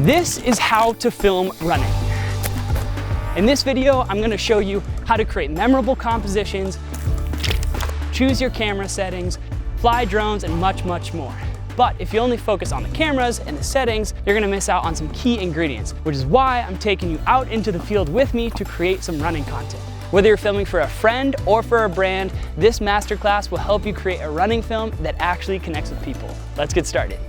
This is how to film running. In this video, I'm going to show you how to create memorable compositions, choose your camera settings, fly drones, and much, much more. But if you only focus on the cameras and the settings, you're going to miss out on some key ingredients, which is why I'm taking you out into the field with me to create some running content. Whether you're filming for a friend or for a brand, this masterclass will help you create a running film that actually connects with people. Let's get started.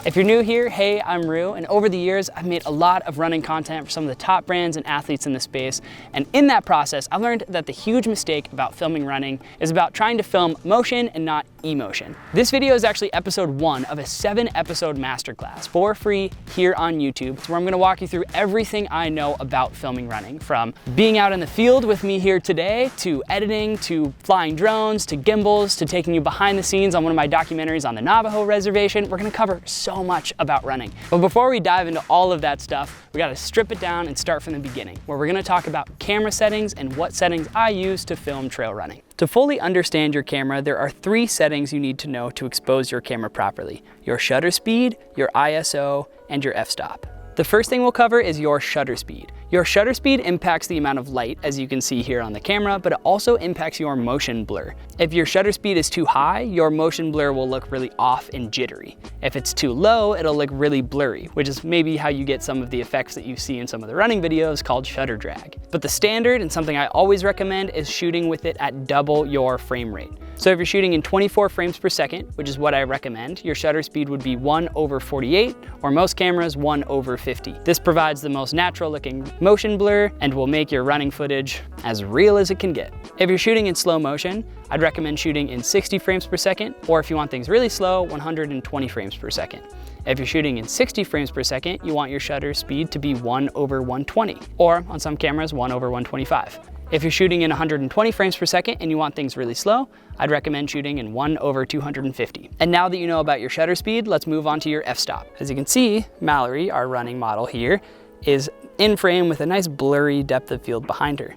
If you're new here, hey, I'm Rue, and over the years, I've made a lot of running content for some of the top brands and athletes in the space, and in that process, I've learned that the huge mistake about filming running is about trying to film motion and not emotion. This video is actually episode 1 of a 7-episode masterclass for free here on YouTube. It's where I'm gonna walk you through everything I know about filming running, from being out in the field with me here today, to editing, to flying drones, to gimbals, to taking you behind the scenes on one of my documentaries on the Navajo reservation. We're gonna cover so much about running. But before we dive into all of that stuff, we gotta strip it down and start from the beginning, where we're gonna talk about camera settings and what settings I use to film trail running. To fully understand your camera, there are 3 settings you need to know to expose your camera properly: your shutter speed, your ISO, and your f-stop. The first thing we'll cover is your shutter speed. Your shutter speed impacts the amount of light, as you can see here on the camera, but it also impacts your motion blur. If your shutter speed is too high, your motion blur will look really off and jittery. If it's too low, it'll look really blurry, which is maybe how you get some of the effects that you see in some of the running videos called shutter drag. But the standard, and something I always recommend, is shooting with it at double your frame rate. So if you're shooting in 24 frames per second, which is what I recommend, your shutter speed would be 1/48, or most cameras 1/50. This provides the most natural looking motion blur and will make your running footage as real as it can get. If you're shooting in slow motion, I'd recommend shooting in 60 frames per second, or if you want things really slow, 120 frames per second. If you're shooting in 60 frames per second, you want your shutter speed to be 1/120, or on some cameras, 1/125. If you're shooting in 120 frames per second and you want things really slow, I'd recommend shooting in 1/250. And now that you know about your shutter speed, let's move on to your f-stop. As you can see, Mallory, our running model here, is in frame with a nice blurry depth of field behind her.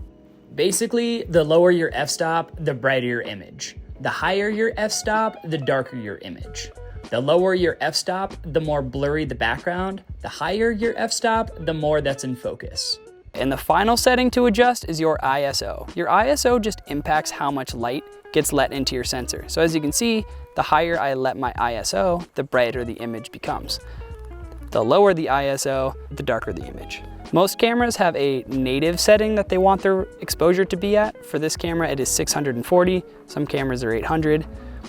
Basically, the lower your f-stop, the brighter your image. The higher your f-stop, the darker your image. The lower your f-stop, the more blurry the background. The higher your f-stop, the more that's in focus. And the final setting to adjust is your ISO. Your ISO just impacts how much light gets let into your sensor. So as you can see, the higher I let my ISO, the brighter the image becomes. The lower the ISO, the darker the image. Most cameras have a native setting that they want their exposure to be at. For this camera, it is 640. Some cameras are 800.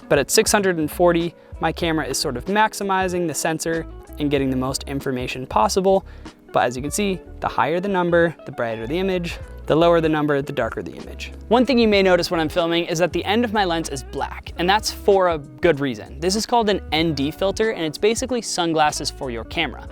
But at 640, my camera is sort of maximizing the sensor and getting the most information possible. But as you can see, the higher the number, the brighter the image. The lower the number, the darker the image. One thing you may notice when I'm filming is that the end of my lens is black, and that's for a good reason. This is called an ND filter, and it's basically sunglasses for your camera.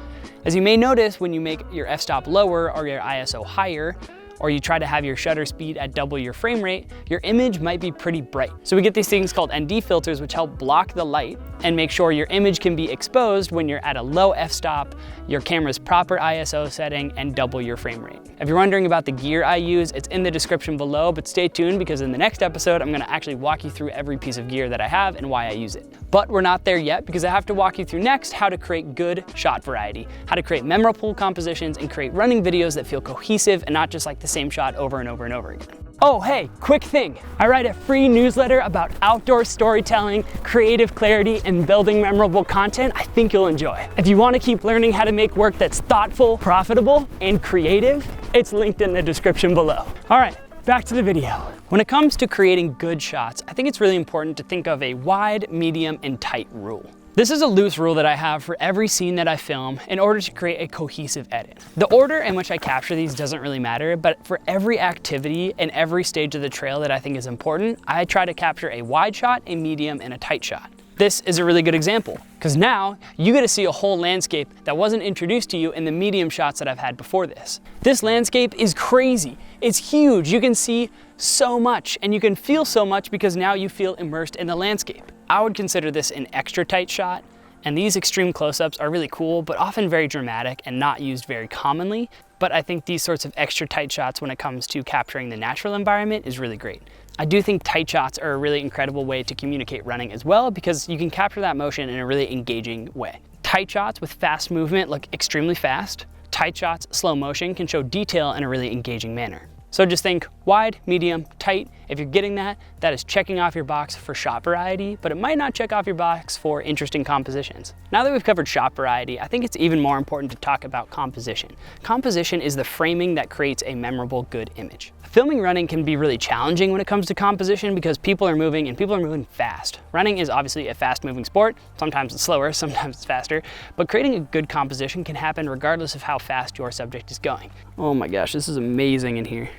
As you may notice, when you make your f-stop lower or your ISO higher, or you try to have your shutter speed at double your frame rate, your image might be pretty bright. So we get these things called ND filters, which help block the light and make sure your image can be exposed when you're at a low f-stop, your camera's proper ISO setting, and double your frame rate. If you're wondering about the gear I use, it's in the description below, but stay tuned because in the next episode, I'm gonna actually walk you through every piece of gear that I have and why I use it. But we're not there yet because I have to walk you through next how to create good shot variety, how to create memorable compositions and create running videos that feel cohesive and not just like the same shot over and over and over again. Oh, hey, quick thing. I write a free newsletter about outdoor storytelling, creative clarity, and building memorable content I think you'll enjoy. If you want to keep learning how to make work that's thoughtful, profitable, and creative, it's linked in the description below. All right, back to the video. When it comes to creating good shots, I think it's really important to think of a wide, medium, and tight rule. This is a loose rule that I have for every scene that I film in order to create a cohesive edit. The order in which I capture these doesn't really matter, but for every activity and every stage of the trail that I think is important, I try to capture a wide shot, a medium, and a tight shot. This is a really good example, because now you get to see a whole landscape that wasn't introduced to you in the medium shots that I've had before this. This landscape is crazy. It's huge. You can see so much, and you can feel so much because now you feel immersed in the landscape. I would consider this an extra tight shot, and these extreme close-ups are really cool, but often very dramatic and not used very commonly. but I think these sorts of extra tight shots when it comes to capturing the natural environment is really great. I do think tight shots are a really incredible way to communicate running as well, because you can capture that motion in a really engaging way. Tight shots with fast movement look extremely fast. Tight shots, slow motion, can show detail in a really engaging manner. So just think wide, medium, tight. If you're getting that, that is checking off your box for shot variety, but it might not check off your box for interesting compositions. Now that we've covered shot variety, I think it's even more important to talk about composition. Composition is the framing that creates a memorable, good image. Filming running can be really challenging when it comes to composition because people are moving and people are moving fast. Running is obviously a fast moving sport. Sometimes it's slower, sometimes it's faster, but creating a good composition can happen regardless of how fast your subject is going. Oh my gosh, this is amazing in here.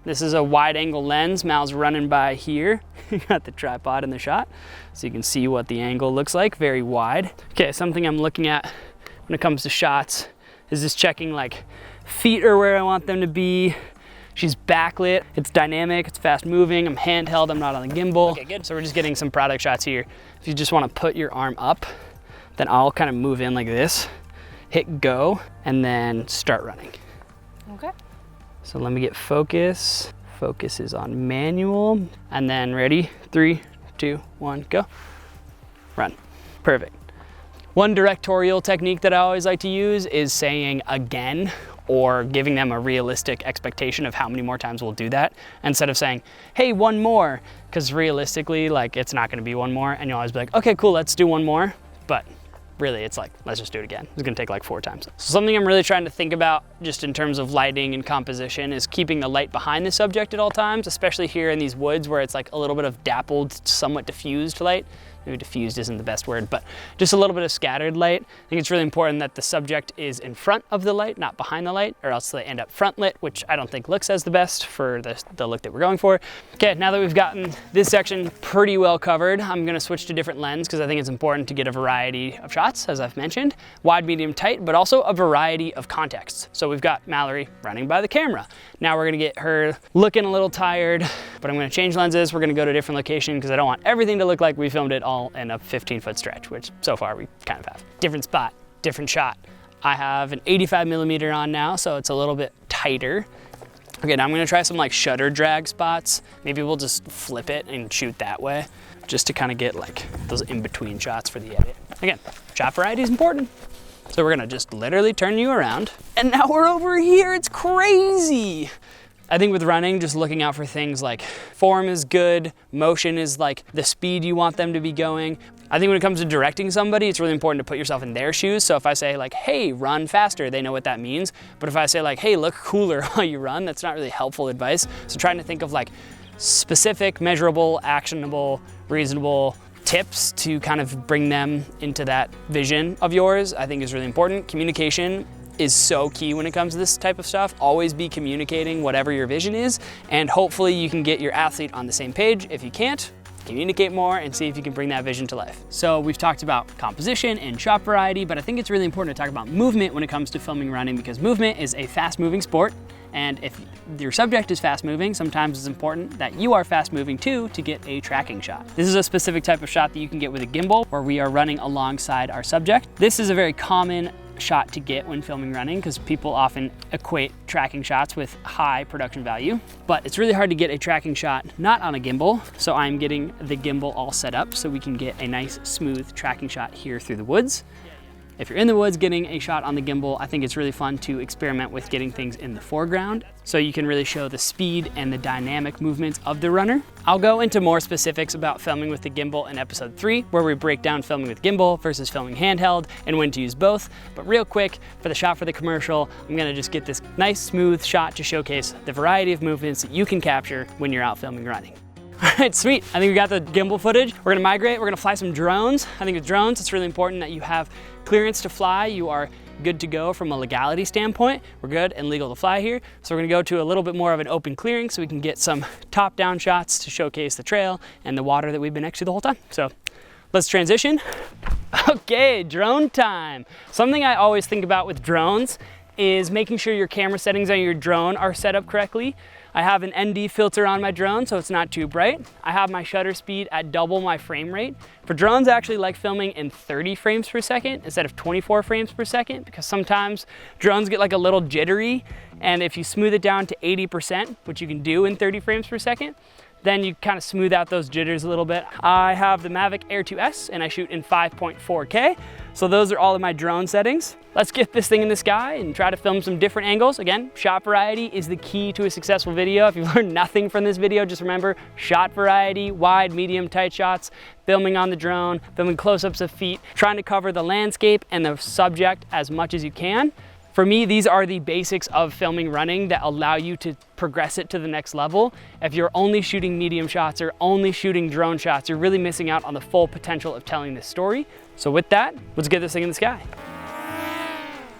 This is a wide angle lens. Mal's running by here. Got the tripod in the shot so you can see what the angle looks like, very wide. Okay, something I'm looking at when it comes to shots is just checking like feet are where I want them to be. She's backlit, it's dynamic, it's fast moving, I'm handheld, I'm not on the gimbal. Okay, good. So we're just getting some product shots here. If you just wanna put your arm up, then I'll kind of move in like this, hit go, and then start running. Okay. So let me get focus. Focus is on manual, and then ready, 3, 2, 1, go. Run, perfect. One directorial technique that I always like to use is saying again, or giving them a realistic expectation of how many more times we'll do that, instead of saying, hey, one more, because realistically, like, it's not gonna be one more, and you'll always be like, okay, cool, let's do one more, but really it's like, let's just do it again. It's gonna take like 4 times. So something I'm really trying to think about just in terms of lighting and composition is keeping the light behind the subject at all times, especially here in these woods where it's like a little bit of dappled, somewhat diffused light. Maybe diffused isn't the best word, but just a little bit of scattered light. I think it's really important that the subject is in front of the light, not behind the light, or else they end up front lit, which I don't think looks as the best for the look that we're going for. Okay, now that we've gotten this section pretty well covered, I'm gonna switch to different lens because I think it's important to get a variety of shots, as I've mentioned. Wide, medium, tight, but also a variety of contexts. So we've got Mallory running by the camera. Now we're gonna get her looking a little tired, but I'm gonna change lenses. We're gonna go to a different location because I don't want everything to look like we filmed it all in a 15-foot stretch, which so far we kind of have. Different spot, different shot. I have an 85mm on now, so it's a little bit tighter. Okay, now I'm gonna try some like shutter drag spots. Maybe we'll just flip it and shoot that way, just to kind of get like those in-between shots for the edit. Again, shot variety is important. So we're gonna just literally turn you around. And now we're over here, it's crazy. I think with running, just looking out for things like form is good, motion is like the speed you want them to be going. I think when it comes to directing somebody, it's really important to put yourself in their shoes. So if I say like, hey, run faster, they know what that means. But if I say like, hey, look cooler while you run, that's not really helpful advice. So trying to think of like specific, measurable, actionable, reasonable tips to kind of bring them into that vision of yours, I think is really important. Communication is so key when it comes to this type of stuff. Always be communicating whatever your vision is, and hopefully you can get your athlete on the same page. If you can't, communicate more and see if you can bring that vision to life. So we've talked about composition and shot variety, but I think it's really important to talk about movement when it comes to filming running, because movement is a fast moving sport. And if your subject is fast moving, sometimes it's important that you are fast moving too to get a tracking shot. This is a specific type of shot that you can get with a gimbal where we are running alongside our subject. This is a very common shot to get when filming running because people often equate tracking shots with high production value, but it's really hard to get a tracking shot not on a gimbal. So I'm getting the gimbal all set up so we can get a nice smooth tracking shot here through the woods. If you're in the woods getting a shot on the gimbal, I think it's really fun to experiment with getting things in the foreground so you can really show the speed and the dynamic movements of the runner. I'll go into more specifics about filming with the gimbal in episode 3, where we break down filming with gimbal versus filming handheld and when to use both. But real quick, for the shot for the commercial, I'm gonna just get this nice smooth shot to showcase the variety of movements that you can capture when you're out filming running. All right, sweet. I think we got the gimbal footage. We're gonna migrate, we're gonna fly some drones. I think with drones, it's really important that you have clearance to fly. You are good to go from a legality standpoint. We're good and legal to fly here. So we're gonna go to a little bit more of an open clearing so we can get some top-down shots to showcase the trail and the water that we've been next to the whole time. So let's transition. Okay, drone time. Something I always think about with drones is making sure your camera settings on your drone are set up correctly. I have an ND filter on my drone, so it's not too bright. I have my shutter speed at double my frame rate. For drones, I actually like filming in 30 frames per second instead of 24 frames per second, because sometimes drones get like a little jittery, and if you smooth it down to 80%, which you can do in 30 frames per second, then you kind of smooth out those jitters a little bit. I have the Mavic Air 2S and I shoot in 5.4K. So those are all of my drone settings. Let's get this thing in the sky and try to film some different angles. Again, shot variety is the key to a successful video. If you've learned nothing from this video, just remember shot variety, wide, medium, tight shots, filming on the drone, filming close-ups of feet, trying to cover the landscape and the subject as much as you can. For me, these are the basics of filming running that allow you to progress it to the next level. If you're only shooting medium shots or only shooting drone shots, you're really missing out on the full potential of telling this story. So with that, let's get this thing in the sky.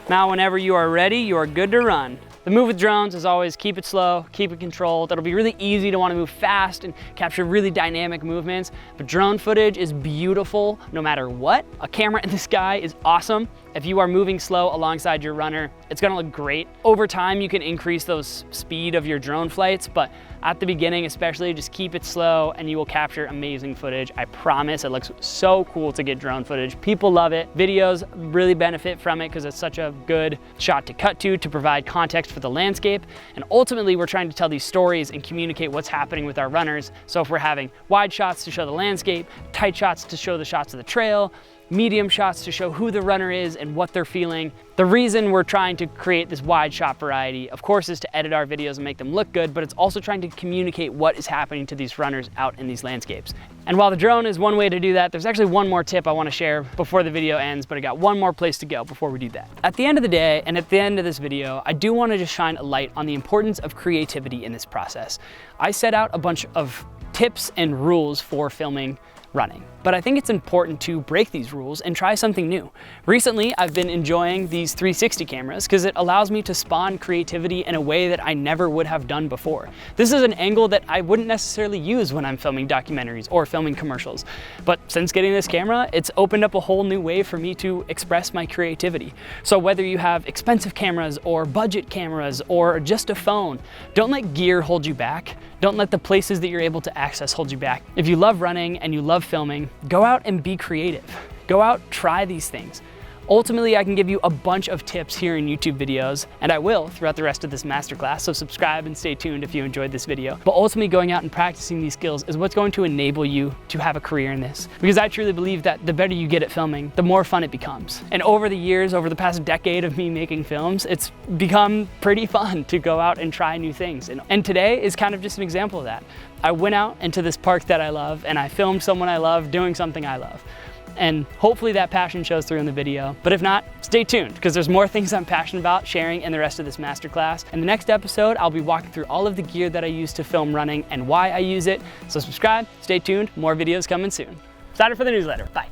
Now, whenever you are ready, you are good to run. The move with drones is always keep it slow, keep it controlled. It'll be really easy to want to move fast and capture really dynamic movements, but drone footage is beautiful no matter what. A camera in the sky is awesome. If you are moving slow alongside your runner, it's gonna look great. Over time, you can increase those speed of your drone flights, but at the beginning especially, just keep it slow and you will capture amazing footage. I promise. It looks so cool to get drone footage. People love it. Videos really benefit from it because it's such a good shot to cut to provide context for the landscape. And ultimately, we're trying to tell these stories and communicate what's happening with our runners. So if we're having wide shots to show the landscape, tight shots to show the shots of the trail, medium shots to show who the runner is and what they're feeling. The reason we're trying to create this wide shot variety, of course, is to edit our videos and make them look good, but it's also trying to communicate what is happening to these runners out in these landscapes. And while the drone is one way to do that, there's actually one more tip I want to share before the video ends, but I got one more place to go before we do that. At the end of the day, and at the end of this video, I do want to just shine a light on the importance of creativity in this process. I set out a bunch of tips and rules for filming running, but I think it's important to break these rules and try something new. Recently, I've been enjoying these 360 cameras because it allows me to spawn creativity in a way that I never would have done before. This is an angle that I wouldn't necessarily use when I'm filming documentaries or filming commercials, but since getting this camera, it's opened up a whole new way for me to express my creativity. So whether you have expensive cameras or budget cameras or just a phone, don't let gear hold you back. Don't let the places that you're able to access hold you back. If you love running and you love filming, go out and be creative. Go out, try these things. Ultimately, I can give you a bunch of tips here in YouTube videos, and I will throughout the rest of this masterclass, so subscribe and stay tuned if you enjoyed this video. But ultimately, going out and practicing these skills is what's going to enable you to have a career in this. Because I truly believe that the better you get at filming, the more fun it becomes. And over the years, over the past decade of me making films, it's become pretty fun to go out and try new things. And today is kind of just an example of that. I went out into this park that I love, and I filmed someone I love doing something I love. And hopefully that passion shows through in the video. But if not, stay tuned, because there's more things I'm passionate about sharing in the rest of this masterclass. In the next episode, I'll be walking through all of the gear that I use to film running and why I use it. So subscribe, stay tuned, more videos coming soon. Excited for the newsletter. Bye.